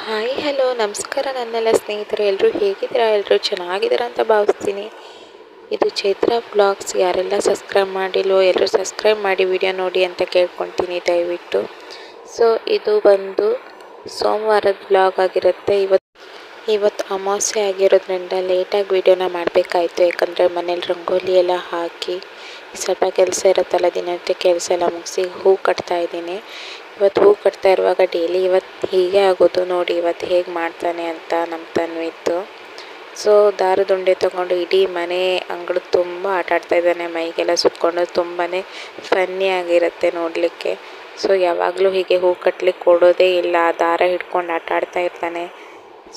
Hi hello ನಮಸ್ಕಾರ ನನ್ನೆಲ್ಲ ಸ್ನೇಹಿತರು ಎಲ್ಲರೂ ಹೇಗಿದ್ದೀರಾ? ಎಲ್ಲರೂ ಚೆನ್ನಾಗಿದ್ದೀರಾ ಅಂತ ಭಾವಿಸ್ತೀನಿ. ಇದು ಚೈತ್ರ ಬ್ಲಾಗ್ಸ್. ಯಾರೆಲ್ಲ ಸಬ್ಸ್ಕ್ರೈಬ್ ಮಾಡಿಲ್ವೋ ಎಲ್ಲರೂ ಸಬ್ಸ್ಕ್ರೈಬ್ ಮಾಡಿ ವಿಡಿಯೋ ನೋಡಿ ಅಂತ ಕೇಳ್ಕೊತೀನಿ ದಯವಿಟ್ಟು. ಸೊ ಇದು ಬಂದು ಸೋಮವಾರದ ಬ್ಲಾಗ್ ಆಗಿರುತ್ತೆ. ಇವತ್ತು ಅಮಾವಾಸ್ಯೆ ಆಗಿರೋದ್ರಿಂದ ಲೇಟಾಗಿ ವಿಡಿಯೋನ ಮಾಡಬೇಕಾಯ್ತು. ಯಾಕಂದರೆ ಮನೇಲಿ ರಂಗೋಲಿ ಎಲ್ಲ ಹಾಕಿ ಸ್ವಲ್ಪ ಕೆಲಸ ಇರುತ್ತಲ್ಲ, ದಿನನಿತ್ಯ ಕೆಲಸ ಎಲ್ಲ ಮುಗಿಸಿ ಹೂ ಕಟ್ತಾ ಇದ್ದೀನಿ. ಇವತ್ತು ಹೂ ಕಟ್ತಾ ಇರುವಾಗ ಡೈಲಿ ಇವತ್ತು ಹೀಗೆ ಆಗೋದು. ನೋಡಿ ಇವತ್ತು ಹೇಗೆ ಮಾಡ್ತಾನೆ ಅಂತ ನಮ್ಮ ತನ್ವಿತ್ತು. ಸೊ ದಾರದ ಉಂಡೆ ತೊಗೊಂಡು ಇಡೀ ಮನೆ ಅಂಗಡಿ ತುಂಬ ಆಟಾಡ್ತಾ ಇದ್ದಾನೆ. ಮೈಗೆಲ್ಲ ಸುತ್ಕೊಂಡು ತುಂಬಾ ಫನ್ನಿ ಆಗಿರುತ್ತೆ ನೋಡಲಿಕ್ಕೆ. ಸೊ ಯಾವಾಗಲೂ ಹೀಗೆ ಹೂ ಕಟ್ಲಿಕ್ಕೆ ಕೊಡೋದೇ ಇಲ್ಲ, ದಾರ ಹಿಡ್ಕೊಂಡು ಆಟಾಡ್ತಾ ಇರ್ತಾನೆ.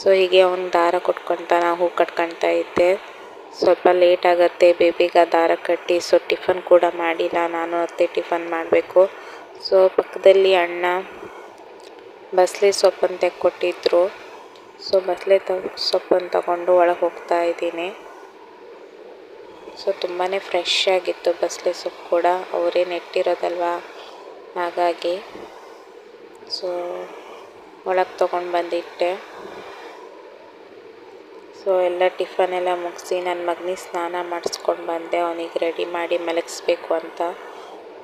ಸೊ ಹೀಗೆ ಅವ್ನು ದಾರ ಕೊಟ್ಕೊತ ಹೂ ಕಟ್ಕೊತಾ ಇದ್ದೆ. ಸ್ವಲ್ಪ ಲೇಟ್ ಆಗುತ್ತೆ ಬೇಬಿಗೆ ದಾರ ಕಟ್ಟಿ. ಸೊ ಟಿಫನ್ ಕೂಡ ಮಾಡಿಲ್ಲ, ನಾನು ಅತ್ತೆ ಟಿಫನ್ ಮಾಡಬೇಕು. ಸೊ ಪಕ್ಕದಲ್ಲಿ ಅಣ್ಣ ಬಸಳೆ ಸೊಪ್ಪನ್ನು ತೆಕ್ಕೊಟ್ಟಿದ್ರು. ಸೊ ಬಸಳೆ ಸೊಪ್ಪನ್ನು ತಗೊಂಡು ಒಳಗೆ ಹೋಗ್ತಾ ಇದ್ದೀನಿ. ಸೊ ತುಂಬಾ ಫ್ರೆಶ್ ಆಗಿತ್ತು ಬಸಳೆ ಸೊಪ್ಪು ಕೂಡ, ಅವರೇ ನೆಟ್ಟಿರೋದಲ್ವ ಹಾಗಾಗಿ. ಸೊ ಒಳಗೆ ತೊಗೊಂಡು ಬಂದಿಟ್ಟೆ. ಸೊ ಎಲ್ಲ ಟಿಫನ್ ಎಲ್ಲ ಮುಗಿಸಿ ನನ್ನ ಮಗನಿಗೆ ಸ್ನಾನ ಮಾಡಿಸ್ಕೊಂಡು ಬಂದೆ. ಅವನಿಗೆ ರೆಡಿ ಮಾಡಿ ಮಲಗಿಸ್ಬೇಕು ಅಂತ.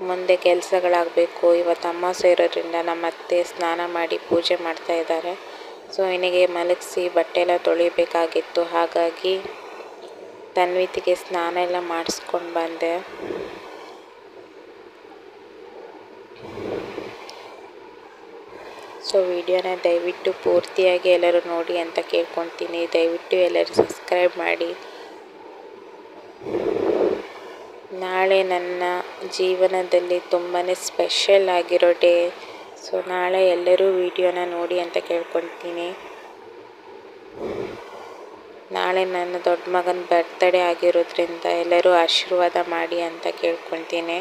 ಮುಂದೆ ಕೆಲಸಗಳಾಗಬೇಕು. ಇವತ್ತು ಅಮಾವಾಸ್ಯೆ ಇರೋದ್ರಿಂದ ನಮ್ಮ ಅತ್ತೆ ಸ್ನಾನ ಮಾಡಿ ಪೂಜೆ ಮಾಡ್ತಾ ಇದ್ದಾರೆ. ಸೊ ಇವನಿಗೆ ಮಲಗಿಸಿ ಬಟ್ಟೆ ಎಲ್ಲ ತೊಳಿಬೇಕಾಗಿತ್ತು, ಹಾಗಾಗಿ ತನ್ವಿತಿಗೆ ಸ್ನಾನ ಎಲ್ಲ ಮಾಡಿಸ್ಕೊಂಡು ಬಂದೆ. ಸೊ ವಿಡಿಯೋನ ದಯವಿಟ್ಟು ಪೂರ್ತಿಯಾಗಿ ಎಲ್ಲರೂ ನೋಡಿ ಅಂತ ಕೇಳ್ಕೊತೀನಿ. ದಯವಿಟ್ಟು ಎಲ್ಲರೂ ಸಬ್ಸ್ಕ್ರೈಬ್ ಮಾಡಿ. ನಾಳೆ ನನ್ನ ಜೀವನದಲ್ಲಿ ತುಂಬಾ ಸ್ಪೆಷಲ್ ಆಗಿರೋ ಡೇ. ಸೊ ನಾಳೆ ಎಲ್ಲರೂ ವಿಡಿಯೋನ ನೋಡಿ ಅಂತ ಕೇಳ್ಕೊತೀನಿ. ನಾಳೆ ನನ್ನ ದೊಡ್ಡ ಮಗನ ಬರ್ತ್ಡೇ ಆಗಿರೋದ್ರಿಂದ ಎಲ್ಲರೂ ಆಶೀರ್ವಾದ ಮಾಡಿ ಅಂತ ಕೇಳ್ಕೊತೀನಿ.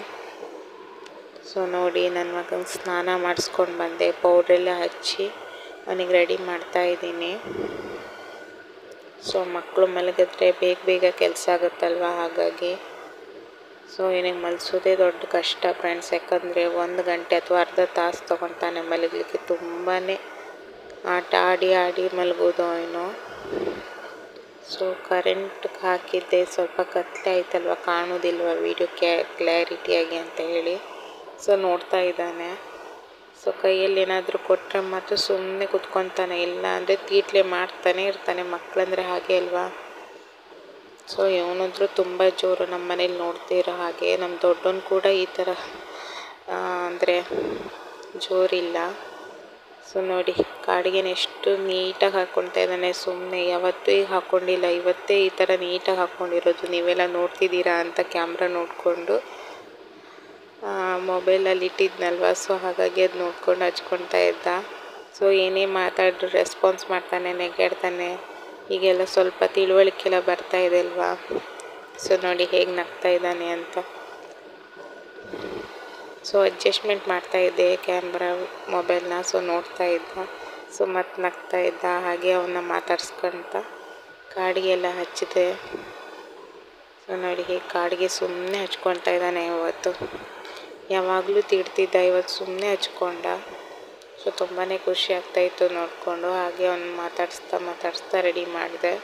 ಸೊ ನೋಡಿ ನನ್ನ ಮಗನ ಸ್ನಾನ ಮಾಡಿಸ್ಕೊಂಡು ಬಂದೆ. ಪೌಡ್ರೆಲ್ಲ ಹಚ್ಚಿ ಅವನಿಗೆ ರೆಡಿ ಮಾಡ್ತಾ ಇದ್ದೀನಿ. ಸೊ ಮಕ್ಕಳು ಮಲಗಿದ್ರೆ ಬೇಗ ಕೆಲಸ ಆಗುತ್ತಲ್ವ, ಹಾಗಾಗಿ. ಸೊ ಇವನಿಗೆ ಮಲಗಿಸೋದೇ ದೊಡ್ಡ ಕಷ್ಟ ಫ್ರೆಂಡ್ಸ್. ಯಾಕಂದರೆ 1 ಗಂಟೆ ಅಥವಾ ಅರ್ಧ ತಾಸು ತೊಗೊತಾನೆ ಮಲಗಲಿಕ್ಕೆ. ತುಂಬಾ ಆಟ ಆಡಿ ಮಲಗೋದು ಅವನು. ಸೊ ಕರೆಂಟ್ ಹಾಕಿದ್ದೆ, ಸ್ವಲ್ಪ ಕತ್ಲೆ ಆಯ್ತಲ್ವ, ಕಾಣೋದಿಲ್ವ ವಿಡಿಯೋ ಕ್ಲಾರಿಟಿಯಾಗಿ ಅಂತ ಹೇಳಿ. ಸೊ ನೋಡ್ತಾ ಇದ್ದಾನೆ. ಸೊ ಕೈಯಲ್ಲಿ ಏನಾದರೂ ಕೊಟ್ಟರೆ ಮಾತ್ರ ಸುಮ್ಮನೆ ಕುತ್ಕೊತಾನೆ, ಇಲ್ಲ ಅಂದರೆ ತೀಟ್ಲೆ ಮಾಡ್ತಾನೆ ಇರ್ತಾನೆ. ಮಕ್ಕಳಂದರೆ ಹಾಗೆ ಅಲ್ವಾ. ಸೊ ಇವನಾದ್ರೂ ತುಂಬ ಜೋರು ನಮ್ಮ ಮನೇಲಿ ನೋಡ್ತಿರೋ ಹಾಗೆ. ನಮ್ಮ ದೊಡ್ಡವನು ಕೂಡ ಈ ಥರ ಅಂದರೆ ಜೋರಿಲ್ಲ. ಸೊ ನೋಡಿ ಕಾಡಿಗೆನ ಎಷ್ಟು ನೀಟಾಗಿ ಹಾಕ್ಕೊಳ್ತಾ ಇದ್ದಾನೆ. ಸುಮ್ಮನೆ ಯಾವತ್ತೂ ಈಗ ಹಾಕ್ಕೊಂಡಿಲ್ಲ, ಇವತ್ತೇ ಈ ಥರ ನೀಟಾಗಿ ಹಾಕ್ಕೊಂಡಿರೋದು. ನೀವೆಲ್ಲ ನೋಡ್ತಿದ್ದೀರಾ ಅಂತ ಕ್ಯಾಮ್ರಾ ನೋಡಿಕೊಂಡು ಮೊಬೈಲಲ್ಲಿ ಇಟ್ಟಿದ್ನಲ್ವ. ಸೊ ಹಾಗಾಗಿ ಅದು ನೋಡ್ಕೊಂಡು ಹಚ್ಕೊಳ್ತಾ ಇದ್ದ. ಸೊ ಏನೇ ಮಾತಾಡಿದ್ರು ರೆಸ್ಪಾನ್ಸ್ ಮಾಡ್ತಾನೆ, ನೆಗಾಡ್ತಾನೆ. ಈಗೆಲ್ಲ ಸ್ವಲ್ಪ ತಿಳುವಳಿಕೆಲ್ಲ ಬರ್ತಾ ಇದೆ ಅಲ್ವಾ. ಸೊ ನೋಡಿ ಹೇಗೆ ನಗ್ತಾ ಇದ್ದಾನೆ ಅಂತ. ಸೊ ಅಡ್ಜಸ್ಟ್ಮೆಂಟ್ ಮಾಡ್ತಾ ಇದ್ದೆ ಕ್ಯಾಮ್ರಾ ಮೊಬೈಲ್ನ. ಸೊ ನೋಡ್ತಾ ಇದ್ದ. ಸೊ ಮತ್ತೆ ನಗ್ತಾ ಇದ್ದ. ಹಾಗೆ ಅವನ್ನ ಮಾತಾಡ್ಸ್ಕೊಂತ ಕಾಡಿಗೆ ಎಲ್ಲ ಹಚ್ಚಿದೆ. ಸೊ ನೋಡಿ ಹೇಗೆ ಕಾಡಿಗೆ ಸುಮ್ಮನೆ ಹಚ್ಕೊಳ್ತಾ ಇದ್ದಾನೆ ಇವತ್ತು. ಯಾವಾಗಲೂ ತಿಡ್ತಿದ್ದ, ಇವತ್ತು ಸುಮ್ಮನೆ ಹಚ್ಕೊಂಡ. ಸೊ ತುಂಬಾ ಖುಷಿ ಆಗ್ತಾಯಿತ್ತು ನೋಡಿಕೊಂಡು. ಹಾಗೆ ಅವನು ಮಾತಾಡಿಸ್ತಾ ರೆಡಿ ಮಾಡಿದೆ.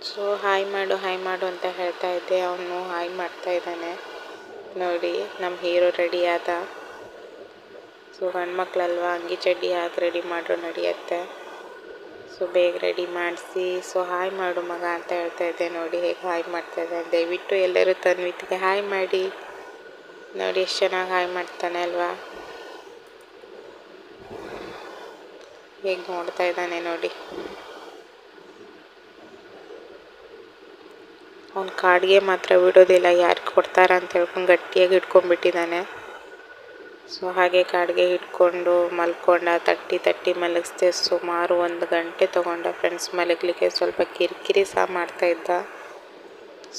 ಸೊ ಹಾಯ್ ಮಾಡು ಅಂತ ಹೇಳ್ತಾ ಇದ್ದೆ. ಅವನು ಹಾಯ್ ಮಾಡ್ತಾ ಇದ್ದಾನೆ. ನೋಡಿ ನಮ್ಮ ಹೀರೋ ರೆಡಿ ಆದ. ಸೊ ಗಂಡ್ಮಕ್ಳಲ್ವ, ಅಂಗಿ ಚಡ್ಡಿ ಹಾಕಿ ರೆಡಿ ಮಾಡ್ರು ನಡೆಯುತ್ತೆ. ಸೊ ಬೇಗ ರೆಡಿ ಮಾಡಿಸಿ ಸೊ ಹಾಯ್ ಮಾಡು ಮಗ ಅಂತ ಹೇಳ್ತಾ ಇದ್ದೆ. ನೋಡಿ ಹೇಗೆ ಹಾಯ್ ಮಾಡ್ತಾ ಇದ್ದಾನೆ. ದಯವಿಟ್ಟು ಎಲ್ಲರೂ ತನ್ವಿತಿಗೆ ಹಾಯ್ ಮಾಡಿ. ನೋಡಿ ಎಷ್ಟು ಚೆನ್ನಾಗಿ ಹಾಯ್ ಮಾಡ್ತಾನೆ ಅಲ್ವಾ. ಹೇಗೆ ನೋಡ್ತಾ ಇದ್ದಾನೆ ನೋಡಿ. ಅವ್ನು ಕಾಡಿಗೆ ಮಾತ್ರ ಬಿಡೋದಿಲ್ಲ, ಯಾರು ಕೊಡ್ತಾರ ಅಂತ ಹೇಳ್ಕೊಂಡು ಗಟ್ಟಿಯಾಗಿ ಹಿಡ್ಕೊಂಡ್ಬಿಟ್ಟಿದ್ದಾನೆ. ಸೊ ಹಾಗೆ ಕಾಡಿಗೆ ಹಿಡ್ಕೊಂಡು ಮಲ್ಕೊಂಡ. ತಟ್ಟಿ ಮಲಗಿಸ್ದೆ. ಸುಮಾರು 1 ಗಂಟೆ ತೊಗೊಂಡ ಫ್ರೆಂಡ್ಸ್ ಮಲಗಲಿಕ್ಕೆ. ಸ್ವಲ್ಪ ಕಿರಿಕಿರಿ ಸಹ ಮಾಡ್ತಾಯಿದ್ದ.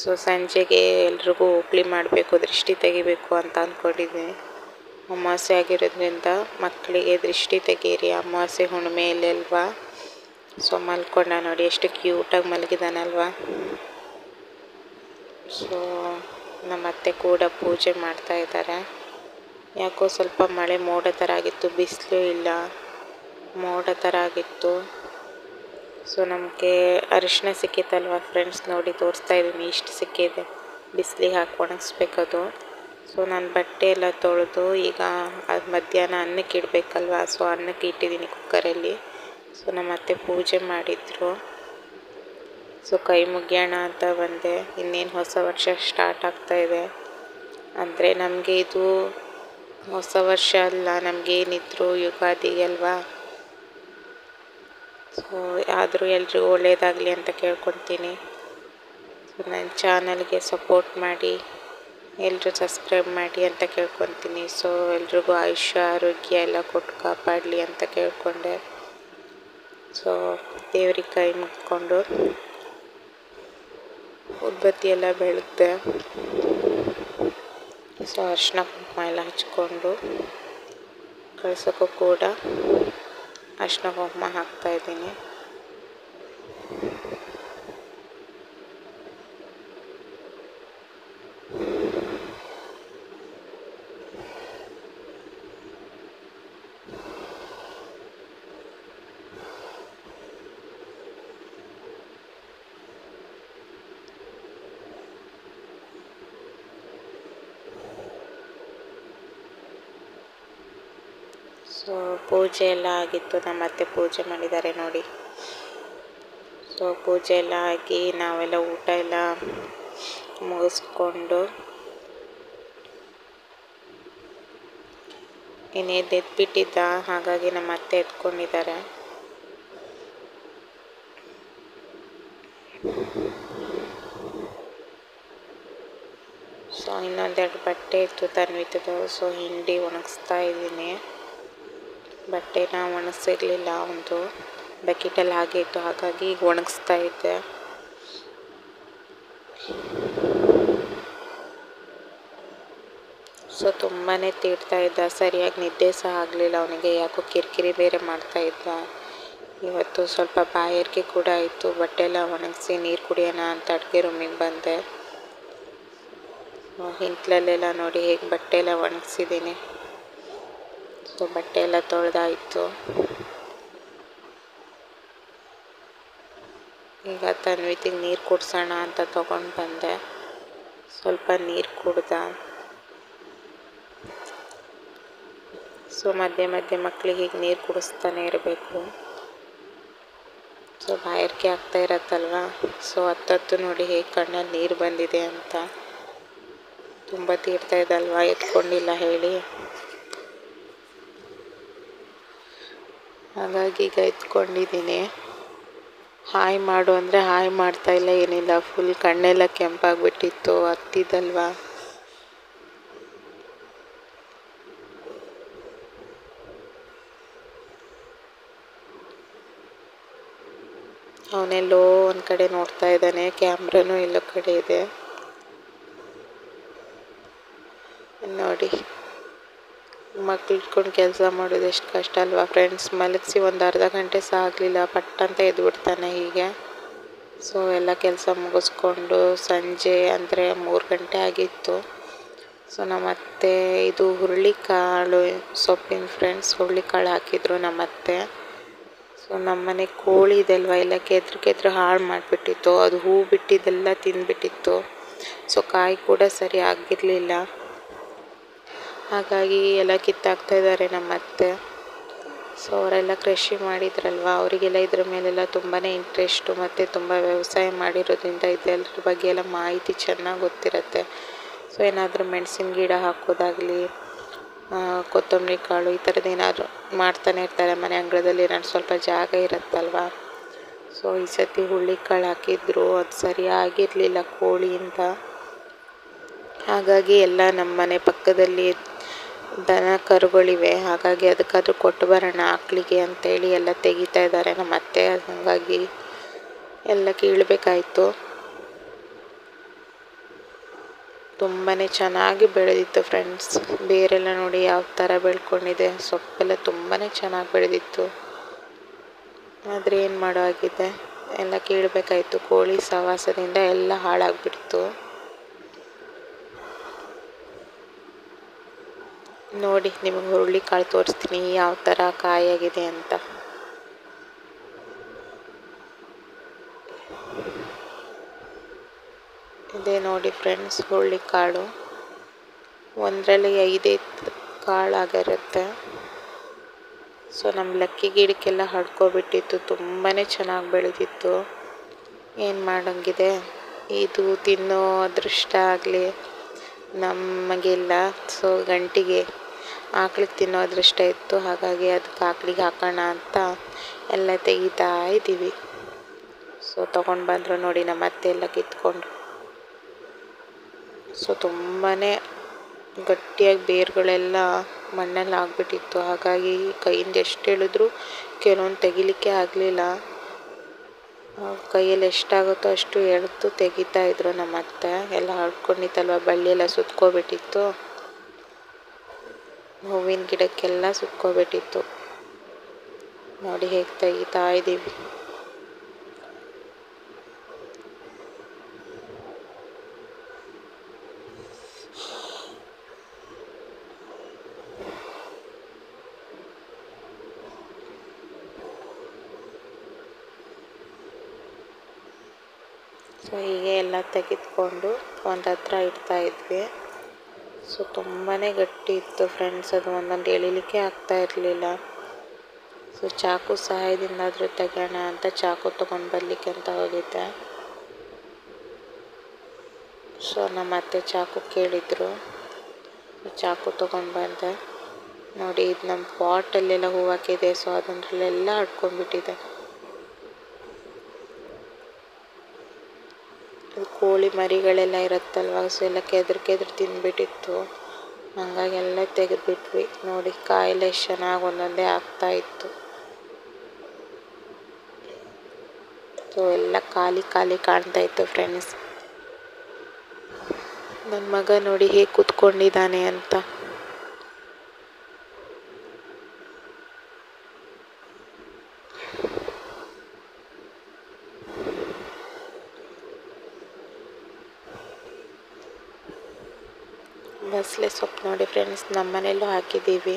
ಸೊ ಸಂಜೆಗೆ ಎಲ್ರಿಗೂ ಓಕ್ಲಿ ಮಾಡಬೇಕು, ದೃಷ್ಟಿ ತೆಗಿಬೇಕು ಅಂತ ಅಂದ್ಕೊಂಡಿದ್ದೀನಿ. ಅಮಾವಾಸ್ಯೆ ಆಗಿರೋದ್ರಿಂದ ಮಕ್ಕಳಿಗೆ ದೃಷ್ಟಿ ತೆಗೀರಿ, ಅಮಾವಾಸ್ಯೆ ಹುಣ್ಣಿಮೆಯಲ್ಲಿ ಅಲ್ವಾ. ಸೊ ಮಲ್ಕೊಂಡ ನೋಡಿ, ಎಷ್ಟು ಕ್ಯೂಟಾಗಿ ಮಲಗಿದಾನಲ್ವಾ. ಸೊ ನಮ್ಮ ಅತ್ತೆ ಕೂಡ ಪೂಜೆ ಮಾಡ್ತಾ ಇದ್ದಾರೆ. ಯಾಕೋ ಸ್ವಲ್ಪ ಮಳೆ ಮೋಡ ಥರ ಆಗಿತ್ತು, ಬಿಸಿಲು ಇಲ್ಲ, ಮೋಡ ಥರ ಆಗಿತ್ತು. ಸೊ ನಮಗೆ ಅರಿಶಿನ ಸಿಕ್ಕಿತ್ತಲ್ವ ಫ್ರೆಂಡ್ಸ್, ನೋಡಿ ತೋರಿಸ್ತಾ ಇದ್ದೀನಿ, ಇಷ್ಟು ಸಿಕ್ಕಿದೆ. ಬಿಸಿಲಿಗೆ ಹಾಕಿ ಒಣಗಿಸ್ಬೇಕದು. ಸೊ ನಾನು ಬಟ್ಟೆ ಎಲ್ಲ ತೊಳೆದು ಈಗ ಅದು ಮಧ್ಯಾಹ್ನ ಅನ್ನಕ್ಕೆ ಇಡಬೇಕಲ್ವ. ಸೊ ಅನ್ನಕ್ಕೆ ಇಟ್ಟಿದ್ದೀನಿ ಕುಕ್ಕರಲ್ಲಿ. ಸೊ ನಮ್ಮ ಅತ್ತೆ ಪೂಜೆ ಮಾಡಿದರು. ಸೊ ಕೈ ಮುಗಿಯೋಣ ಅಂತ ಬಂದೆ. ಇನ್ನೇನು ಹೊಸ ವರ್ಷ ಸ್ಟಾರ್ಟ್ ಆಗ್ತಾಯಿದೆ. ಅಂದರೆ ನಮಗೆ ಇದು ಹೊಸ ವರ್ಷ ಅಲ್ಲ, ನಮಗೇನಿದ್ರು ಯುಗಾದಿ ಅಲ್ವಾ. ಸೊ ಆದರೂ ಎಲ್ರಿಗೂ ಒಳ್ಳೆಯದಾಗಲಿ ಅಂತ ಕೇಳ್ಕೊತೀನಿ. ಸೊ ನನ್ನ ಚಾನಲ್ಗೆ ಸಪೋರ್ಟ್ ಮಾಡಿ, ಎಲ್ಲರೂ ಸಬ್ಸ್ಕ್ರೈಬ್ ಮಾಡಿ ಅಂತ ಕೇಳ್ಕೊತೀನಿ. ಸೊ ಎಲ್ರಿಗೂ ಆಯುಷ್ಯ ಆರೋಗ್ಯ ಎಲ್ಲ ಕೊಟ್ಟು ಕಾಪಾಡಲಿ ಅಂತ ಕೇಳ್ಕೊಂಡೆ. ಸೊ ದೇವ್ರಿಗೆ ಕೈ ಮುಗ್ಕೊಂಡು ಉದ್ಬತ್ತಿ ಎಲ್ಲ ಬೆಳಗ್ದೆ. ಸೊ ಅರಿಶಿನ ಕುಂಕುಮ ಎಲ್ಲ ಹಚ್ಕೊಂಡು ಕಳ್ಸೋಕ್ಕೂ ಕೂಡ ಅರಿಶಿನ ಕುಂಕುಮ ಹಾಕ್ತಾಯಿದ್ದೀನಿ. ಸೊ ಪೂಜೆ ಎಲ್ಲ ಆಗಿತ್ತು, ನಮ್ಮ ಅತ್ತೆ ಪೂಜೆ ಮಾಡಿದ್ದಾರೆ ನೋಡಿ. ಸೊ ಪೂಜೆ ಎಲ್ಲ ಆಗಿ ನಾವೆಲ್ಲ ಊಟ ಎಲ್ಲ ಮುಗಿಸ್ಕೊಂಡು ಇನ್ನೇನು ಎದ್ಬಿಟ್ಟಿದ್ದ, ಹಾಗಾಗಿ ನಮ್ಮ ಅತ್ತೆ ಎತ್ಕೊಂಡಿದ್ದಾರೆ. ಸೊ ಇನ್ನೊಂದೆರಡು ಬಟ್ಟೆ ಇತ್ತು ತನ್ವಿತದ್ದು. ಸೊ ಹಿಂಡಿ ಒಣಗಿಸ್ತಾ ಇದ್ದೀನಿ. ಬಟ್ಟೆನ ಒಣಗಿಸಿರ್ಲಿಲ್ಲ, ಒಂದು ಬಕೆಟಲ್ಲಿ ಹಾಗೆ ಇತ್ತು, ಹಾಗಾಗಿ ಈಗ ಒಣಗಿಸ್ತಾ ಇದ್ದೆ. ಸೊ ತುಂಬಾ ತೀಡ್ತಾ ಇದ್ದ, ಸರಿಯಾಗಿ ನಿದ್ದೆ ಸಹ ಆಗಲಿಲ್ಲ ಅವನಿಗೆ. ಯಾಕೋ ಕಿರಿಕಿರಿ ಬೇರೆ ಮಾಡ್ತಾ ಇದ್ದ. ಇವತ್ತು ಸ್ವಲ್ಪ ಬಾಯಾರಿಕೆ ಕೂಡ ಆಯಿತು. ಬಟ್ಟೆ ಎಲ್ಲ ಒಣಗಿಸಿ ನೀರು ಕುಡಿಯೋಣ ಅಂತ ಅಡುಗೆ ರೂಮಿಗೆ ಬಂದೆ. ಹಿಂತ್ಲಲ್ಲೆಲ್ಲ ನೋಡಿ ಹೇಗೆ ಬಟ್ಟೆ ಎಲ್ಲ ಒಣಗಿಸಿದ್ದೀನಿ. ಸೊ ಬಟ್ಟೆ ಎಲ್ಲ ತೊಳೆದಾಯಿತು. ಈಗ ತನ್ವಿತಿಗೆ ನೀರು ಕುಡಿಸೋಣ ಅಂತ ತೊಗೊಂಡು ಬಂದೆ. ಸ್ವಲ್ಪ ನೀರು ಕುಡ್ದ. ಸೊ ಮಧ್ಯೆ ಮಧ್ಯೆ ಮಕ್ಕಳಿಗೆ ಈಗ ನೀರು ಕುಡಿಸ್ತಾನೆ ಇರಬೇಕು. ಸೊ ಬಾಯಾರಿಕೆ ಆಗ್ತಾ ಇರತ್ತಲ್ವ. ಸೊ ಹತ್ತತ್ತು ನೋಡಿ ಹೇಗೆ ಕಣ್ಣಲ್ಲಿ ನೀರು ಬಂದಿದೆ ಅಂತ. ತುಂಬ ತೀರ್ತಾ ಇದ್ದಲ್ವ, ಎತ್ಕೊಂಡಿಲ್ಲ ಹೇಳಿ. ಹಾಗಾಗಿ ಈಗ ಎತ್ಕೊಂಡಿದ್ದೀನಿ. ಹಾಯ್ ಮಾಡು ಅಂದರೆ ಹಾಯ್ ಮಾಡ್ತಾಯಿಲ್ಲ, ಏನಿಲ್ಲ. ಫುಲ್ ಕಣ್ಣೆಲ್ಲ ಕೆಂಪಾಗಿಬಿಟ್ಟಿತ್ತು, ಹತ್ತಿದ್ದಲ್ವ. ಅವನೆಲ್ಲೋ ಒಂದು ಕಡೆ ನೋಡ್ತಾ ಇದ್ದಾನೆ, ಕ್ಯಾಮ್ರಾನೂ ಎಲ್ಲೋ ಕಡೆ ಇದೆ ನೋಡಿ. ಮಕ್ಳು ಇಟ್ಕೊಂಡು ಕೆಲಸ ಮಾಡೋದು ಎಷ್ಟು ಕಷ್ಟ ಅಲ್ವಾ ಫ್ರೆಂಡ್ಸ್. ಮಲಗಿಸಿ ಒಂದು ಅರ್ಧ ಗಂಟೆ ಸಹ ಆಗಲಿಲ್ಲ, ಪಟ್ಟಂತ ಎದ್ಬಿಡ್ತಾನೆ ಹೀಗೆ. ಸೊ ಎಲ್ಲ ಕೆಲಸ ಮುಗಿಸ್ಕೊಂಡು ಸಂಜೆ ಅಂದರೆ 3 ಗಂಟೆ ಆಗಿತ್ತು. ಸೊ ನಮ್ಮತ್ತೆ ಇದು ಹುರುಳಿಕಾಳು ಸೊಪ್ಪಿನ ಫ್ರೆಂಡ್ಸ್, ಹುರುಳಿಕಾಳು ಹಾಕಿದ್ರು ನಮ್ಮತ್ತೆ. ಸೊ ನಮ್ಮನೆ ಕೋಳಿ ಇದೆಲ್ವ, ಎಲ್ಲ ಕೆದ್ರು ಹಾಳು ಮಾಡಿಬಿಟ್ಟಿತ್ತು. ಅದು ಹೂ ಬಿಟ್ಟಿದ್ದೆಲ್ಲ ತಿಂದುಬಿಟ್ಟಿತ್ತು. ಸೊ ಕಾಯಿ ಕೂಡ ಸರಿ ಆಗಿರಲಿಲ್ಲ, ಹಾಗಾಗಿ ಎಲ್ಲ ಕಿತ್ತಾಕ್ತಾ ಇದ್ದಾರೆ ನಮ್ಮತ್ತೆ. ಸೊ ಅವರೆಲ್ಲ ಕೃಷಿ ಮಾಡಿದ್ರಲ್ವ, ಅವರಿಗೆಲ್ಲ ಇದ್ರ ಮೇಲೆಲ್ಲ ತುಂಬಾ ಇಂಟ್ರೆಸ್ಟು, ಮತ್ತು ತುಂಬ ವ್ಯವಸಾಯ ಮಾಡಿರೋದ್ರಿಂದ ಇದೆಲ್ಲರ ಬಗ್ಗೆ ಎಲ್ಲ ಮಾಹಿತಿ ಚೆನ್ನಾಗಿ ಗೊತ್ತಿರುತ್ತೆ. ಸೊ ಏನಾದರೂ ಮೆಣಸಿನ ಗಿಡ ಹಾಕೋದಾಗಲಿ, ಕೊತ್ತಂಬರಿ ಕಾಳು ಈ ಥರದ್ದು ಏನಾದರೂ ಮಾಡ್ತಾನೆ ಇರ್ತಾರೆ ಮನೆ ಅಂಗಳದಲ್ಲಿ. ಏನಾದ್ರು ಸ್ವಲ್ಪ ಜಾಗ ಇರುತ್ತಲ್ವ. ಸೊ ಈ ಸತಿ ಹುರುಳಿಕಾಳು ಹಾಕಿದ್ರು, ಅದು ಸರಿಯಾಗಿರಲಿಲ್ಲ ಕೋಳಿಯಿಂದ. ಹಾಗಾಗಿ ಎಲ್ಲ ನಮ್ಮ ಮನೆ ಪಕ್ಕದಲ್ಲಿ ದನ ಕರುಗಳಿವೆ, ಹಾಗಾಗಿ ಅದಕ್ಕಾದ್ರೂ ಕೊಟ್ಟು ಬರೋಣ ಆಕಳಿಗೆ ಅಂತೇಳಿ ಎಲ್ಲ ತೆಗಿತಾ ಇದ್ದಾರೆ ನಮ್ಮ ಅತ್ತೆ. ಹಾಗಾಗಿ ಎಲ್ಲ ಕೀಳಬೇಕಾಯ್ತು. ತುಂಬಾ ಚೆನ್ನಾಗಿ ಬೆಳೆದಿತ್ತು ಫ್ರೆಂಡ್ಸ್. ಬೇರೆಲ್ಲ ನೋಡಿ ಯಾವ ಥರ ಬೆಳ್ಕೊಂಡಿದೆ. ಸೊಪ್ಪೆಲ್ಲ ತುಂಬಾ ಚೆನ್ನಾಗಿ ಬೆಳೆದಿತ್ತು. ಆದರೆ ಏನು ಮಾಡೋ ಆಗಿದೆ, ಎಲ್ಲ ಕೀಳಬೇಕಾಯ್ತು. ಕೋಳಿ ಸವಾಸದಿಂದ ಎಲ್ಲ ಹಾಳಾಗ್ಬಿಡ್ತು. ನೋಡಿ ನಿಮಗೆ ಹುರುಳಿಕಾಳು ತೋರಿಸ್ತೀನಿ ಯಾವ ಥರ ಕಾಯಾಗಿದೆ ಅಂತ. ಇದೇ ನೋಡಿ ಫ್ರೆಂಡ್ಸ್ ಹುರುಳಿಕಾಳು. ಒಂದರಲ್ಲಿ 5 ಕಾಳಾಗಿರುತ್ತೆ. ಸೊ ನಮ್ಮ ಲಕ್ಕಿ ಗಿಡಕ್ಕೆಲ್ಲ ಹಡ್ಕೊಬಿಟ್ಟಿತ್ತು. ತುಂಬಾ ಚೆನ್ನಾಗಿ ಬೆಳೆದಿತ್ತು. ಏನು ಮಾಡೋಂಗಿದೆ, ಇದು ತಿನ್ನೋ ಅದೃಷ್ಟ ಆಗಲಿ ನಮಗಿಲ್ಲ. ಸೊ ಗಂಟಿಗೆ ಆಕಳಿಗೆ ತಿನ್ನೋ ಅದೃಷ್ಟ ಇತ್ತು. ಹಾಗಾಗಿ ಅದಕ್ಕೆ ಆಕಳಿಗೆ ಹಾಕೋಣ ಅಂತ ಎಲ್ಲ ತೆಗಿತಾ ಇದ್ದೀವಿ. ಸೊ ತೊಗೊಂಡು ಬಂದರು ನೋಡಿ ನಮ್ಮ ಅತ್ತೆ ಎಲ್ಲ ಕಿತ್ಕೊಂಡು. ಸೊ ತುಂಬಾ ಗಟ್ಟಿಯಾಗಿ ಬೇರುಗಳೆಲ್ಲ ಮಣ್ಣಲ್ಲಿ ಆಗಿಬಿಟ್ಟಿತ್ತು. ಹಾಗಾಗಿ ಕೈಯಿಂದ ಎಷ್ಟು ಎಳೆದ್ರು ಕೆಲವೊಂದು ತೆಗಿಲಿಕ್ಕೆ ಆಗಲಿಲ್ಲ. ಕೈಯಲ್ಲಿ ಎಷ್ಟಾಗುತ್ತೋ ಅಷ್ಟು ಎಳೆದು ತೆಗಿತಾಯಿದ್ರು ನಮ್ಮ ಅತ್ತೆ. ಎಲ್ಲ ಹರ್ಕೊಂಡಿತ್ತಲ್ವ, ಬಳ್ಳಿ ಎಲ್ಲ ಸುತ್ಕೊಬಿಟ್ಟಿತ್ತು. ಹೂವಿನ ಗಿಡಕ್ಕೆಲ್ಲ ಸುತ್ಕೊಬಿಟ್ಟಿತ್ತು. ನೋಡಿ ಹೇಗೆ ತೆಗಿತಾ ಇದ್ದೀವಿ. ಸೊ ಹೀಗೆ ಎಲ್ಲ ತೆಗೆದುಕೊಂಡು ಒಂದು ಹತ್ರ ಇಡ್ತಾ ಇದ್ವಿ. ಸೊ ತುಂಬಾ ಗಟ್ಟಿ ಇತ್ತು ಫ್ರೆಂಡ್ಸ್. ಅದು ಒಂದೊಂದು ಎಳಿಲಿಕ್ಕೆ ಆಗ್ತಾ ಇರಲಿಲ್ಲ. ಸೊ ಚಾಕು ಸಹಾಯದಿಂದಾದರೂ ತೆಗೋಣ ಅಂತ ಚಾಕು ತೊಗೊಂಡು ಬರಲಿಕ್ಕೆ ಅಂತ ಹೋಗಿದ್ದೆ. ಸೊ ನಮ್ಮ ಅತ್ತೆ ಚಾಕು ಕೇಳಿದರು, ಚಾಕು ತೊಗೊಂಡು ಬಂದೆ. ನೋಡಿ ಇದು ನಮ್ಮ ಪಾಟಲ್ಲೆಲ್ಲ ಹೂವು ಹಾಕಿದೆ. ಸೊ ಅದರಲ್ಲೆಲ್ಲ ಹಡ್ಕೊಂಡ್ಬಿಟ್ಟಿದೆ. ಅದು ಕೋಳಿ ಮರಿಗಳೆಲ್ಲ ಇರುತ್ತಲ್ವ, ಸೊ ಎಲ್ಲ ಕೆದ್ರು ತಿಂದ್ಬಿಟ್ಟಿತ್ತು. ಹಂಗಾಗಿ ಎಲ್ಲ ತೆಗೆದುಬಿಟ್ವಿ. ನೋಡಿ ಕಾಯಿಲೆ ಎಷ್ಟು ಚೆನ್ನಾಗಿ ಒಂದೊಂದೇ ಆಗ್ತಾಯಿತ್ತು. ಸೊ ಎಲ್ಲ ಖಾಲಿ ಕಾಣ್ತಾ ಇತ್ತು ಫ್ರೆಂಡ್ಸ್. ನನ್ನ ಮಗ ನೋಡಿ ಹೇಗೆ ಕೂತ್ಕೊಂಡಿದ್ದಾನೆ ಅಂತ. ಬಸಳೆ ಸೊಪ್ಪು ನೋಡಿ ಫ್ರೆಂಡ್ಸ್, ನಮ್ಮ ಮನೆಯಲ್ಲೂ ಹಾಕಿದ್ದೀವಿ.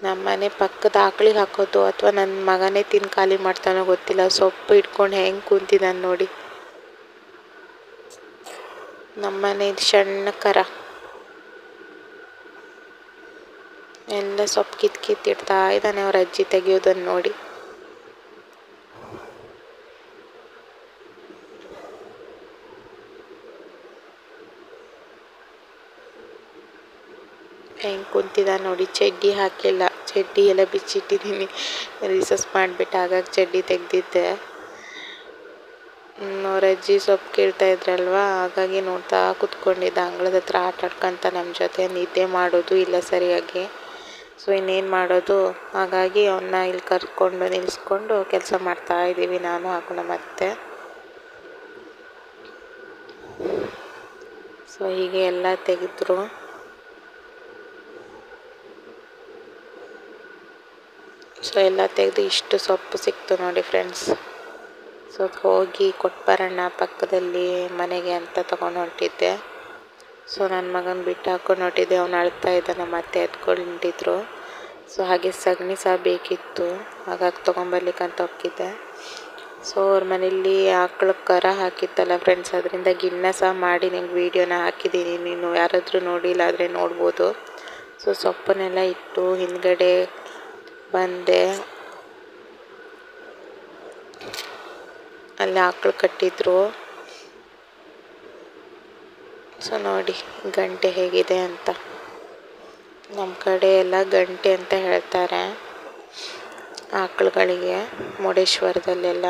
ನಮ್ಮ ಮನೆ ಪಕ್ಕದ ಆಕಳಿಗೆ ಹಾಕೋದು ಅಥವಾ ನನ್ನ ಮಗನೇ ತಿಂದು ಖಾಲಿ ಮಾಡ್ತಾನೋ ಗೊತ್ತಿಲ್ಲ. ಸೊಪ್ಪು ಇಟ್ಕೊಂಡು ಹೆಂಗೆ ಕುಂತಿದ್ದಾನೆ ನೋಡಿ. ನಮ್ಮ ಮನೆ ಸಣ್ಣ ಕರ ಎಲ್ಲ ಸೊಪ್ಪು ಕಿತ್ತಿಡ್ತಾ ಇದ್ದಾನೆ ಅವ್ರ ಅಜ್ಜಿ ತೆಗಿಯೋದನ್ನು ನೋಡಿ. ಹೆಂಗೆ ಕುಂತಿದ್ದ ನೋಡಿ. ಚಡ್ಡಿ ಹಾಕಿಲ್ಲ, ಚಡ್ಡಿ ಎಲ್ಲ ಬಿಚ್ಚಿಟ್ಟಿದ್ದೀನಿ. ರಿಸಸ್ ಮಾಡಿಬಿಟ್ಟು ಆಗಾಗ ಚಡ್ಡಿ ತೆಗೆದಿದ್ದೆ. ಅವ್ರ ಅಜ್ಜಿ ಸೊಪ್ಪು ಕೇಳ್ತಾ ಇದ್ರಲ್ವ, ಹಾಗಾಗಿ ನೋಡ್ತಾ ಕೂತ್ಕೊಂಡಿದ್ದ. ಅಂಗಳದ ಹತ್ರ ಆಟ ಆಡ್ಕೊಂತ ನಮ್ಮ ಜೊತೆ ನಿದ್ದೆ ಮಾಡೋದು ಇಲ್ಲ ಸರಿಯಾಗಿ. ಸೊ ಇನ್ನೇನು ಮಾಡೋದು, ಹಾಗಾಗಿ ಅವನ್ನ ಇಲ್ಲಿ ಕರ್ಕೊಂಡು ನಿಲ್ಲಿಸ್ಕೊಂಡು ಕೆಲಸ ಮಾಡ್ತಾ ಇದ್ದೀವಿ ನಾನು ಹಾಗೂ ನಮ್ಮ ಅತ್ತೆ. ಸೊ ಹೀಗೆ ಎಲ್ಲ ತೆಗೆದ್ರು. ಸೊ ಎಲ್ಲ ತೆಗೆದು ಇಷ್ಟು ಸೊಪ್ಪು ಸಿಕ್ತು ನೋಡಿ ಫ್ರೆಂಡ್ಸ್. ಸೊ ಹೋಗಿ ಕೊಟ್ಟು ಬರೋಣ ಪಕ್ಕದಲ್ಲಿ ಮನೆಗೆ ಅಂತ ತೊಗೊಂಡು ಹೊಂಟಿದ್ದೆ. ಸೊ ನನ್ನ ಮಗನ ಬಿಟ್ಟು ಹಾಕೊಂಡು ಹೊಂಟಿದ್ದೆ. ಅವ್ನು ಅಳ್ತಾ ಇದ್ದ, ನಮ್ಮ ಅತ್ತೆ ಎತ್ಕೊಂಡಿದ್ರು. ಸೊ ಹಾಗೆ ಸಗಣಿ ಸಹ ಬೇಕಿತ್ತು, ಹಾಗಾಗಿ ತೊಗೊಂಬರ್ಲಿಕ್ಕೆ ಅಂತ ಹೋಗಿದ್ದೆ. ಸೊ ಅವ್ರ ಮನೇಲಿ ಆಕಳು ಕರ ಹಾಕಿತ್ತಲ್ಲ ಫ್ರೆಂಡ್ಸ್, ಅದರಿಂದ ಗಿಣ್ಣ ಸಹ ಮಾಡಿ ನಿಂಗೆ ವೀಡಿಯೋನ ಹಾಕಿದ್ದೀನಿ. ನೀನು ಯಾರಾದರೂ ನೋಡಿಲ್ಲ ಆದರೆ ನೋಡ್ಬೋದು. ಸೊ ಸೊಪ್ಪನ್ನೆಲ್ಲ ಇಟ್ಟು ಹಿಂದ್ಗಡೆ ಬಂದೆ. ಅಲ್ಲಿ ಆಕಳು ಕಟ್ಟಿದ್ರು. ಸೊ ನೋಡಿ ಗಂಟೆ ಹೇಗಿದೆ ಅಂತ. ನಮ್ಮ ಕಡೆ ಎಲ್ಲ ಗಂಟೆ ಅಂತ ಹೇಳ್ತಾರೆ ಆಕಳುಗಳಿಗೆ, ಮುರುಡೇಶ್ವರದಲ್ಲೆಲ್ಲ.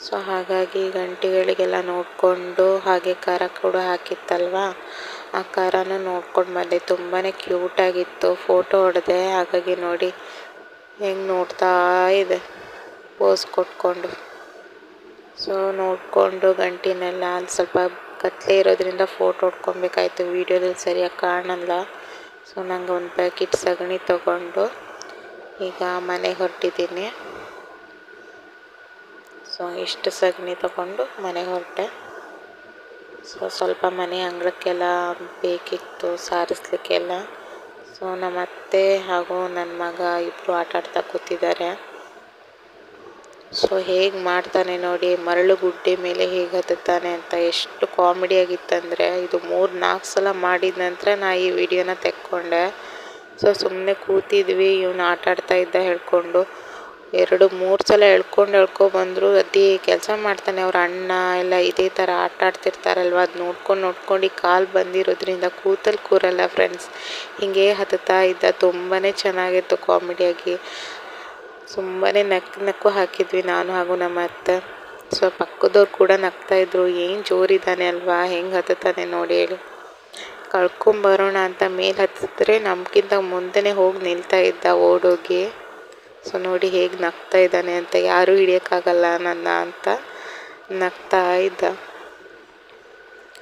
ಸೊ ಹಾಗಾಗಿ ಗಂಟೆಗಳಿಗೆಲ್ಲ ನೋಡಿಕೊಂಡು, ಹಾಗೆ ಕರ ಕೂಡ ಹಾಕಿತ್ತಲ್ವ, ಆ ಕರನೂ ನೋಡ್ಕೊಂಡು ಬಂದೆ. ತುಂಬಾ ಕ್ಯೂಟಾಗಿತ್ತು. ಫೋಟೋ ಹೊಡೆದೆ. ಹಾಗಾಗಿ ನೋಡಿ ಹೆಂಗೆ ನೋಡ್ತಾ ಇದೆ ಪೋಸ್ ಕೊಟ್ಕೊಂಡು. ಸೊ ನೋಡಿಕೊಂಡು ಗಂಟಿನೆಲ್ಲ ಅಲ್ಲಿ ಸ್ವಲ್ಪ ಕತ್ಲೆ ಇರೋದ್ರಿಂದ ಫೋಟೋ ಹೊಡ್ಕೊಬೇಕಾಯ್ತು, ವೀಡಿಯೋದಲ್ಲಿ ಸರಿಯಾಗಿ ಕಾಣಲ್ಲ. ಸೊ ನಂಗೆ ಒಂದು ಪ್ಯಾಕೆಟ್ ಸಗಣಿ ತೊಗೊಂಡು ಈಗ ಮನೆಗೆ ಹೊರಟಿದ್ದೀನಿ. ಸೊ ಇಷ್ಟು ಸಗಣಿ ತೊಗೊಂಡು ಮನೆಗೆ ಹೊರಟೆ. ಸೊ ಸ್ವಲ್ಪ ಮನೆ ಅಂಗಳಕ್ಕೆಲ್ಲ ಬೇಕಿತ್ತು ಸಾರಿಸ್ಲಿಕ್ಕೆಲ್ಲ. ಸೊ ನಮ್ಮ ಅತ್ತೆ ಹಾಗೂ ನನ್ನ ಮಗ ಇಬ್ಬರು ಆಟ ಆಡ್ತಾ ಕೂತಿದ್ದಾರೆ. ಸೊ ಹೇಗೆ ಮಾಡ್ತಾನೆ ನೋಡಿ, ಮರಳು ಗುಡ್ಡೆ ಮೇಲೆ ಹೇಗೆ ಹತ್ತುತ್ತಾನೆ ಅಂತ. ಎಷ್ಟು ಕಾಮಿಡಿ ಆಗಿತ್ತಂದರೆ, ಇದು 3-4 ಸಲ ಮಾಡಿದ ನಂತರ ನಾ ಈ ವಿಡಿಯೋನ ತೆಕ್ಕೊಂಡೆ. ಸೊ ಸುಮ್ಮನೆ ಕೂತಿದ್ವಿ, ಇವನು ಆಟ ಆಡ್ತಾ ಇದ್ದ ಹೇಳ್ಕೊಂಡು 2-3 ಸಲ ಬಂದರು. ಅದೇ ಕೆಲಸ ಮಾಡ್ತಾನೆ. ಅವ್ರ ಅಣ್ಣ ಎಲ್ಲ ಇದೇ ಥರ ಆಟ ಆಡ್ತಿರ್ತಾರಲ್ವ, ಅದು ನೋಡ್ಕೊಂಡು ಈ ಕಾಲು ಬಂದಿರೋದ್ರಿಂದ ಕೂರಲ್ಲ ಫ್ರೆಂಡ್ಸ್. ಹಿಂಗೆ ಹತ್ತುತ್ತಾ ಇದ್ದ. ತುಂಬಾ ಚೆನ್ನಾಗಿತ್ತು ಕಾಮಿಡಿಯಾಗಿ. ತುಂಬಾ ನಕ್ಕು ಹಾಕಿದ್ವಿ ನಾನು ಹಾಗೂ ನಮ್ಮ ಅತ್ತೆ. ಸೊ ಪಕ್ಕದವ್ರು ಕೂಡ ನಗ್ತಾಯಿದ್ರು, ಏನು ಜೋರಿದ್ದಾನೆ ಅಲ್ವಾ, ಹೆಂಗೆ ಹತ್ತುತ್ತಾನೆ ನೋಡಿ ಹೇಳಿ. ಕಳ್ಕೊಂಬರೋಣ ಅಂತ ಮೇಲೆ ಹತ್ತಿದ್ರೆ ನಮ್ಗಿಂತ ಮುಂದೆನೇ ಹೋಗಿ ನಿಲ್ತಾ ಇದ್ದ ಓಡೋಗಿ. ಸೊ ನೋಡಿ ಹೇಗೆ ನಗ್ತಾ ಇದ್ದಾನೆ ಅಂತ, ಯಾರೂ ಹಿಡಿಯೋಕ್ಕಾಗಲ್ಲ ನನ್ನ ಅಂತ ನಗ್ತಾ ಇದ್ದ.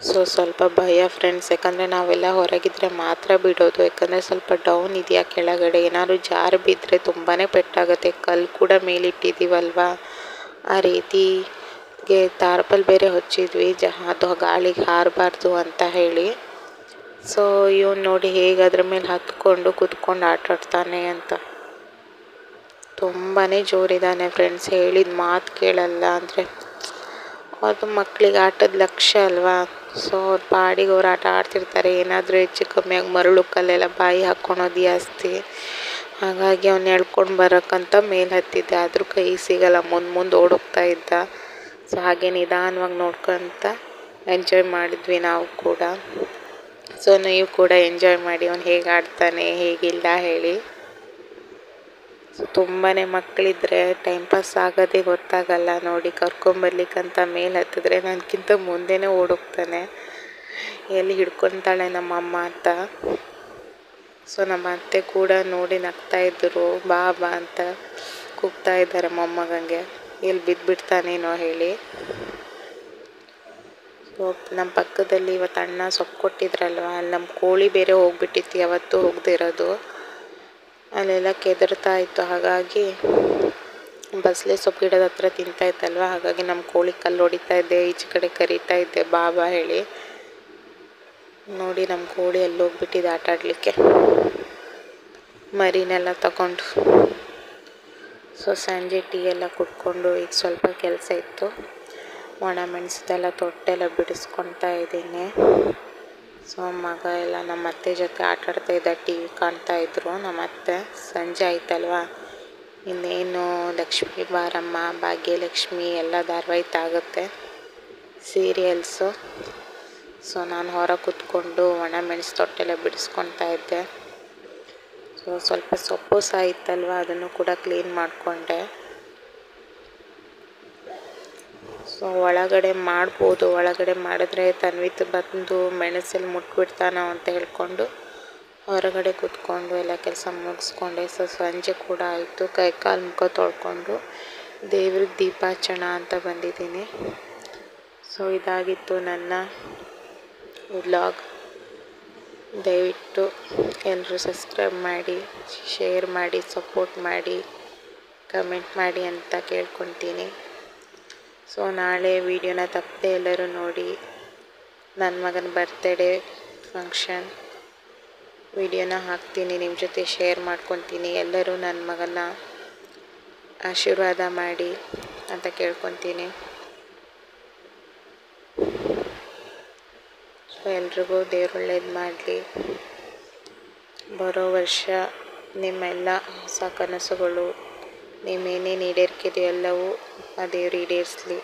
ಸೊ ಸ್ವಲ್ಪ ಭಯ ಫ್ರೆಂಡ್ಸ್, ಯಾಕಂದರೆ ನಾವೆಲ್ಲ ಹೊರಗಿದ್ರೆ ಮಾತ್ರ ಬಿಡೋದು. ಯಾಕಂದರೆ ಸ್ವಲ್ಪ ಡೌನ್ ಇದೆಯಾ ಕೆಳಗಡೆ, ಏನಾದ್ರು ಜಾರು ಬಿದ್ದರೆ ತುಂಬಾ ಪೆಟ್ಟಾಗುತ್ತೆ. ಕಲ್ಲು ಕೂಡ ಮೇಲಿಟ್ಟಿದ್ದೀವಲ್ವ, ಆ ರೀತಿಗೆ ತಾರ್ಪಲ್ ಬೇರೆ ಹೊಚ್ಚಿದ್ವಿ, ಅದು ಗಾಳಿಗೆ ಹಾರಬಾರ್ದು ಅಂತ ಹೇಳಿ. ಸೊ ಇವನು ನೋಡಿ ಹೇಗೆ ಅದ್ರ ಮೇಲೆ ಹತ್ಕೊಂಡು ಕೂತ್ಕೊಂಡು ಆಟಾಡ್ತಾನೆ ಅಂತ. ತುಂಬಾ ಜೋರಿದ್ದಾನೆ ಫ್ರೆಂಡ್ಸ್. ಹೇಳಿದ ಮಾತು ಕೇಳಲ್ಲ. ಅಂದರೆ ಅದು ಮಕ್ಕಳಿಗೆ ಆಟದ ಲಕ್ಷ್ಯ ಅಲ್ವಾ. ಸೊ ಅವ್ರ ಪಾಡಿಗೆ ಅವ್ರು ಆಟ ಆಡ್ತಿರ್ತಾರೆ. ಏನಾದರೂ ಹೆಚ್ಚು ಕಮ್ಮಿಯಾಗಿ ಮರಳು ಕಲ್ಲೆಲ್ಲ ಬಾಯಿ ಹಾಕ್ಕೊಳೋದು ಜಾಸ್ತಿ. ಹಾಗಾಗಿ ಅವ್ನು ಎಳ್ಕೊಂಡು ಬರೋಕ್ಕಂತ ಮೇಲೆ ಹತ್ತಿದ್ದೆ, ಆದರೂ ಕೈ ಸಿಗಲ್ಲ. ಮುಂದೆ ಓಡೋಗ್ತಾ ಇದ್ದ. ಸೊ ಹಾಗೆ ನಿಧಾನವಾಗಿ ನೋಡ್ಕೊತ ಎಂಜಾಯ್ ಮಾಡಿದ್ವಿ ನಾವು ಕೂಡ. ಸೊ ನೀವು ಕೂಡ ಎಂಜಾಯ್ ಮಾಡಿ ಅವ್ನು ಹೇಗೆ ಆಡ್ತಾನೆ ಹೇಗಿಲ್ಲ ಹೇಳಿ. ಸೊ ತುಂಬಾ ಮಕ್ಕಳಿದ್ರೆ ಟೈಮ್ ಪಾಸ್ ಆಗೋದೇ ಗೊತ್ತಾಗಲ್ಲ ನೋಡಿ. ಕರ್ಕೊಂಬರ್ಲಿಕ್ಕಂತ ಮೇಲೆ ಹತ್ತಿದ್ರೆ ನನಗಿಂತ ಮುಂದೆನೇ ಓಡೋಗ್ತಾನೆ, ಎಲ್ಲಿ ಹಿಡ್ಕೊತಾಳೆ ನಮ್ಮಮ್ಮ ಅಂತ. ಸೊ ನಮ್ಮ ಅತ್ತೆ ಕೂಡ ನೋಡಿ ನಗ್ತಾಯಿದ್ರು, ಬಾ ಅಂತ ಕೂಗ್ತಾ ಇದ್ದಾರೆ ಮೊಮ್ಮಗಂಗೆ, ಎಲ್ಲಿ ಬಿದ್ದುಬಿಡ್ತಾನೇನೋ ಹೇಳಿ. ಸೊ ನಮ್ಮ ಪಕ್ಕದಲ್ಲಿ ಇವತ್ತು ಅಣ್ಣ ಸೊಪ್ಪು ಕೊಟ್ಟಿದ್ರಲ್ವ, ಅಲ್ಲಿ ನಮ್ಮ ಕೋಳಿ ಬೇರೆ ಹೋಗ್ಬಿಟ್ಟಿತ್ತು, ಯಾವತ್ತೂ ಹೋಗದಿರೋದು. ಅಲ್ಲೆಲ್ಲ ಕೆದರ್ತಾ ಇತ್ತು. ಹಾಗಾಗಿ ಬಸಳೆ ಸೊಪ್ಪು ಗಿಡದ ಹತ್ರ ತಿಂತಾಯಿತ್ತಲ್ವ, ಹಾಗಾಗಿ ನಮ್ಮ ಕೋಳಿ ಕಲ್ಲು ಹೊಡಿತಾ ಇದ್ದೆ, ಈಚೆ ಕಡೆ ಕರೀತಾ ಇದ್ದೆ ಬಾ ಹೇಳಿ. ನೋಡಿ ನಮ್ಮ ಕೋಳಿ ಅಲ್ಲಿ ಹೋಗ್ಬಿಟ್ಟಿದೆ ಆಟ ಆಡಲಿಕ್ಕೆ, ಮರಿನೆಲ್ಲ ತಗೊಂಡು. ಸೊ ಸಂಜೆ ಟೀ ಎಲ್ಲ ಕುಡ್ಕೊಂಡು ಈಗ ಸ್ವಲ್ಪ ಕೆಲಸ ಇತ್ತು, ಒಣ ಮೆಣಸದೆಲ್ಲ ತೊಟ್ಟೆಲ್ಲ ಬಿಡಿಸ್ಕೊತಾ ಇದ್ದೀನಿ. ಸೊ ಮಗ ಎಲ್ಲ ನಮ್ಮ ಅತ್ತೆ ಜೊತೆ ಆಟ ಆಡ್ತಾ ಇದ್ದ, ಟಿ ವಿ ಕಾಣ್ತಾ ಇದ್ರು ನಮ್ಮ ಅತ್ತೆ. ಸಂಜೆ ಆಯ್ತಲ್ವ, ಇನ್ನೇನು ಲಕ್ಷ್ಮೀ ಬಾರಮ್ಮ, ಭಾಗ್ಯಲಕ್ಷ್ಮಿ ಎಲ್ಲ ಧಾರಾವಾಹಿತಾಗುತ್ತೆ, ಸೀರಿಯಲ್ಸು. ಸೊ ನಾನು ಹೊರ ಕೂತ್ಕೊಂಡು ಒಣ ಮೆಣಸು ತೊಟ್ಟೆಲ್ಲ ಬಿಡಿಸ್ಕೊತಾ ಇದ್ದೆ. ಸೊ ಸ್ವಲ್ಪ ಸೊಪ್ಪು ಸಹ ಇತ್ತಲ್ವ, ಅದನ್ನು ಕೂಡ ಕ್ಲೀನ್ ಮಾಡಿಕೊಂಡೆ. ಸೊ ಒಳಗಡೆ ಮಾಡ್ಬೋದು, ಒಳಗಡೆ ಮಾಡಿದ್ರೆ ತನ್ವಿತ್ ಬಂದು ಮೆಣಸಲ್ಲಿ ಮುಟ್ಬಿಡ್ತಾನೋ ಅಂತ ಹೇಳ್ಕೊಂಡು ಹೊರಗಡೆ ಕೂತ್ಕೊಂಡು ಎಲ್ಲ ಕೆಲಸ ಮುಗಿಸ್ಕೊಂಡೆ. ಸೊ ಸಂಜೆ ಕೂಡ ಆಯಿತು, ಕೈ ಕಾಲು ಮುಖ ತೊಳ್ಕೊಂಡು ದೇವ್ರಿಗೆ ದೀಪ ಹಚ್ಚೋಣ ಅಂತ ಬಂದಿದ್ದೀನಿ. ಸೊ ಇದಾಗಿತ್ತು ನನ್ನ ವ್ಲಾಗ್. ದಯವಿಟ್ಟು ಎಲ್ಲರೂ ಸಬ್ಸ್ಕ್ರೈಬ್ ಮಾಡಿ, ಶೇರ್ ಮಾಡಿ, ಸಪೋರ್ಟ್ ಮಾಡಿ, ಕಮೆಂಟ್ ಮಾಡಿ ಅಂತ ಕೇಳ್ಕೊತೀನಿ. ಸೊ ನಾಳೆ ವೀಡಿಯೋನ ತಪ್ಪದೆ ಎಲ್ಲರೂ ನೋಡಿ. ನನ್ನ ಮಗನ ಬರ್ತ್ಡೇ ಫಂಕ್ಷನ್ ವೀಡಿಯೋನ ಹಾಕ್ತೀನಿ, ನಿಮ್ಮ ಜೊತೆ ಶೇರ್ ಮಾಡ್ಕೊತೀನಿ. ಎಲ್ಲರೂ ನನ್ನ ಮಗನ ಆಶೀರ್ವಾದ ಮಾಡಿ ಅಂತ ಕೇಳ್ಕೊತೀನಿ. ಸೊ ಎಲ್ರಿಗೂ ದೇವ್ರು ಒಳ್ಳೇದು ಮಾಡಲಿ. ಬರೋ ವರ್ಷ ನಿಮ್ಮೆಲ್ಲ ಹೊಸ ಕನಸುಗಳು, ನಿಮ್ಮೇನೇನು ಈಡೇರಿಕೆದೆಯೋ ಎಲ್ಲವೂ ಆ ದೇವ್ರು ಈಡೇರಿಸಲಿ.